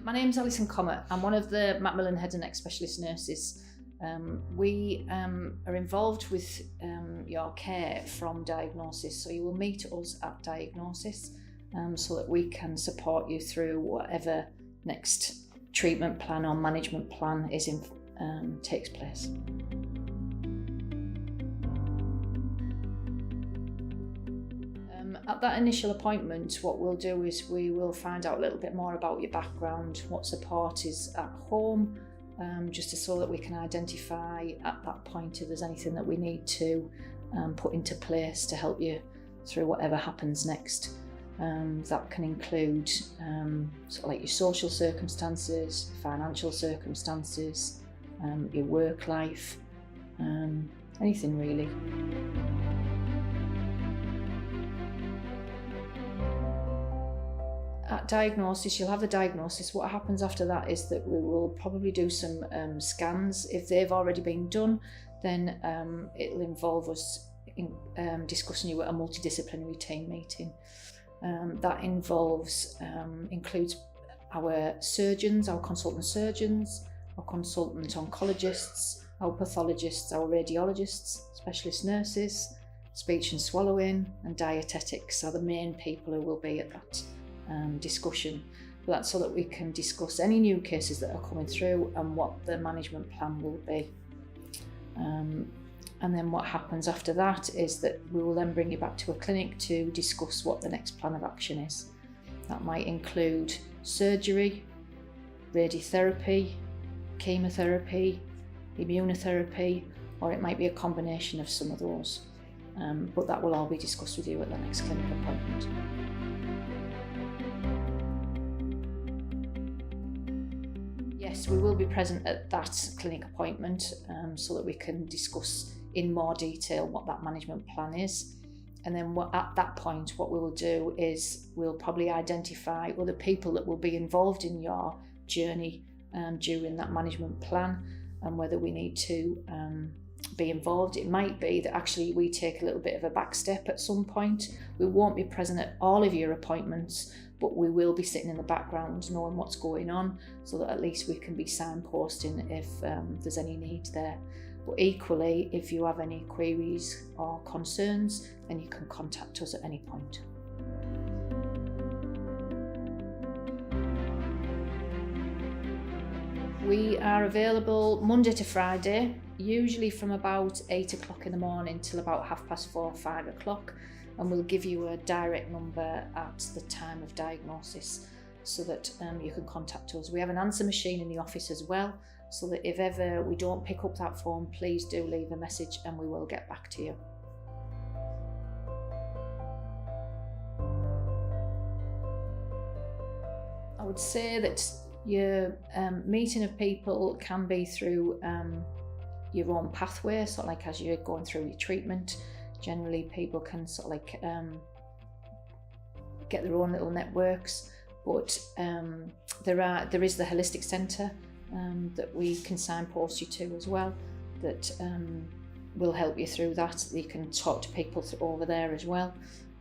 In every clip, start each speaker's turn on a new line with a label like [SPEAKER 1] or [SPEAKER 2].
[SPEAKER 1] My name's Alison Comett. I'm one of the Macmillan Head and Neck Specialist Nurses. We are involved with your care from diagnosis, so you will meet us at diagnosis so that we can support you through whatever next treatment plan or management plan takes place. At that initial appointment, what we'll do is we will find out a little bit more about your background, what support is at home, just so that we can identify at that point if there's anything that we need to put into place to help you through whatever happens next. That can include sort of like your social circumstances, financial circumstances, your work life, anything really. At diagnosis, you'll have the diagnosis. What happens after that is that we will probably do some scans. If they've already been done, then it'll involve us discussing you at a multidisciplinary team meeting. That includes our surgeons, our consultant surgeons, our consultant oncologists, our pathologists, our radiologists, specialist nurses, speech and swallowing, and dietetics are the main people who will be at that discussion. But that's so that we can discuss any new cases that are coming through and what the management plan will be. And then what happens after that is that we will then bring you back to a clinic to discuss what the next plan of action is. That might include surgery, radiotherapy, chemotherapy, immunotherapy, or it might be a combination of some of those. But that will all be discussed with you at the next clinic appointment. Yes, we will be present at that clinic appointment so that we can discuss in more detail what that management plan is. And then at that point, what we will do is we'll probably identify other people that will be involved in your journey during that management plan and whether we need to be involved. It might be that actually we take a little bit of a back step at some point. We won't be present at all of your appointments, but we will be sitting in the background knowing what's going on so that at least we can be signposting if there's any need there. But equally, if you have any queries or concerns, then you can contact us at any point. We are available Monday to Friday, usually from about 8 o'clock in the morning till about 4:30 or 5 o'clock, and we'll give you a direct number at the time of diagnosis so that you can contact us. We have an answer machine in the office as well, so that if ever we don't pick up that phone, please do leave a message and we will get back to you. I would say that your meeting of people can be through your own pathway, sort of like as you're going through your treatment. Generally, people can sort of like get their own little networks, but there is the Holistic Centre that we can signpost you to as well, that will help you through that. You can talk to people over there as well.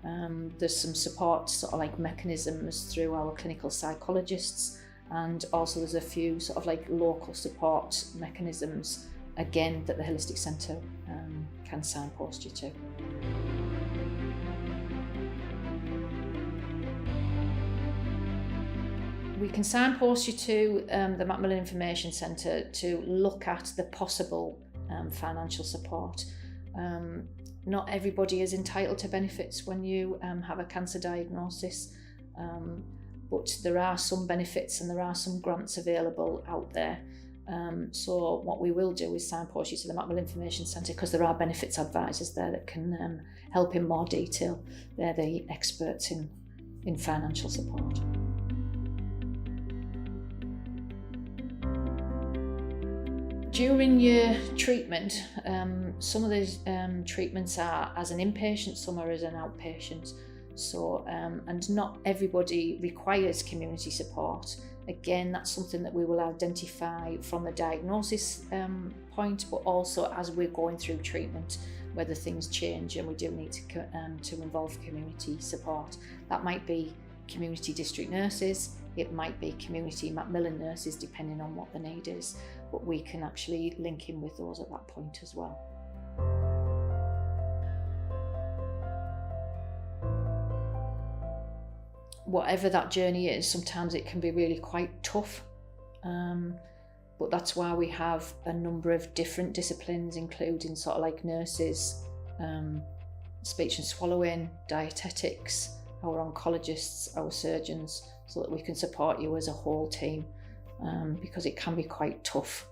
[SPEAKER 1] There's some support sort of like mechanisms through our clinical psychologists, and also there's a few sort of like local support mechanisms again that the Holistic Centre can signpost you to. We can signpost you to the Macmillan Information Centre to look at the possible financial support. Not everybody is entitled to benefits when you have a cancer diagnosis, but there are some benefits and there are some grants available out there. So what we will do is signpost you to the Macmillan Information Centre because there are benefits advisors there that can help in more detail. They're the experts in financial support. During your treatment, some of these treatments are as an inpatient, some are as an outpatient. So, and not everybody requires community support. Again, that's something that we will identify from the diagnosis point, but also as we're going through treatment, whether things change and we do need to involve community support. That might be community district nurses, it might be community Macmillan nurses depending on what the need is, but we can actually link in with those at that point as well. Whatever that journey is, sometimes it can be really quite tough, but that's why we have a number of different disciplines, including sort of like nurses, speech and swallowing, dietetics, our oncologists, our surgeons, so that we can support you as a whole team, because it can be quite tough,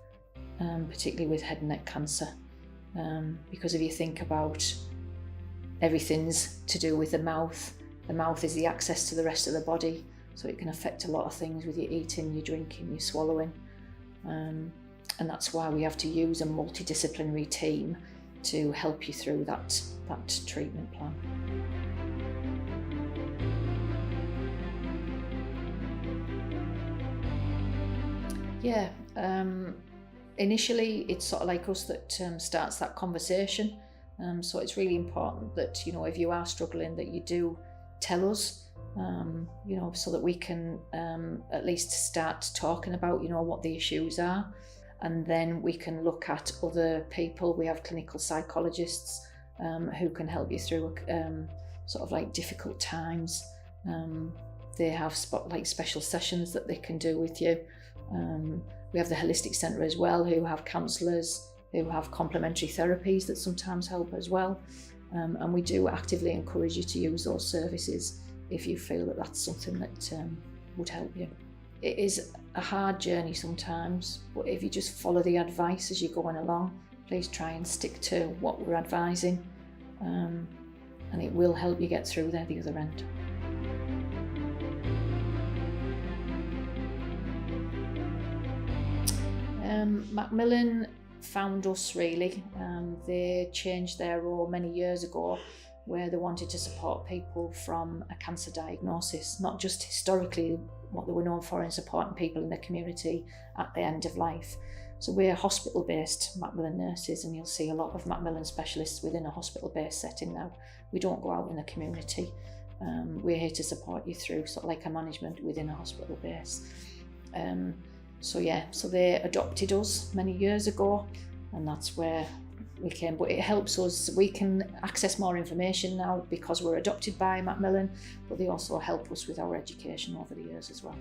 [SPEAKER 1] particularly with head and neck cancer, because if you think about everything's to do with the mouth is the access to the rest of the body, so it can affect a lot of things with your eating, your drinking, your swallowing, and that's why we have to use a multidisciplinary team to help you through that treatment plan. Yeah, initially it's sort of like us that starts that conversation, so it's really important that, you know, if you are struggling, that you do tell us, you know, so that we can at least start talking about, you know, what the issues are, and then we can look at other people. We have clinical psychologists who can help you through sort of like difficult times. They have special sessions that they can do with you. We have the Holistic Centre as well, who have counsellors, who have complementary therapies that sometimes help as well. And we do actively encourage you to use those services if you feel that that's something that would help you. It is a hard journey sometimes, but if you just follow the advice as you're going along, please try and stick to what we're advising, and it will help you get through there the other end. Macmillan found us really. They changed their role many years ago, where they wanted to support people from a cancer diagnosis, not just historically what they were known for in supporting people in the community at the end of life. So we're hospital-based Macmillan nurses, and you'll see a lot of Macmillan specialists within a hospital-based setting now. We don't go out in the community. We're here to support you through sort of like a management within a hospital base. So they adopted us many years ago, and that's where we came. But it helps us, we can access more information now because we're adopted by Macmillan, but they also help us with our education over the years as well.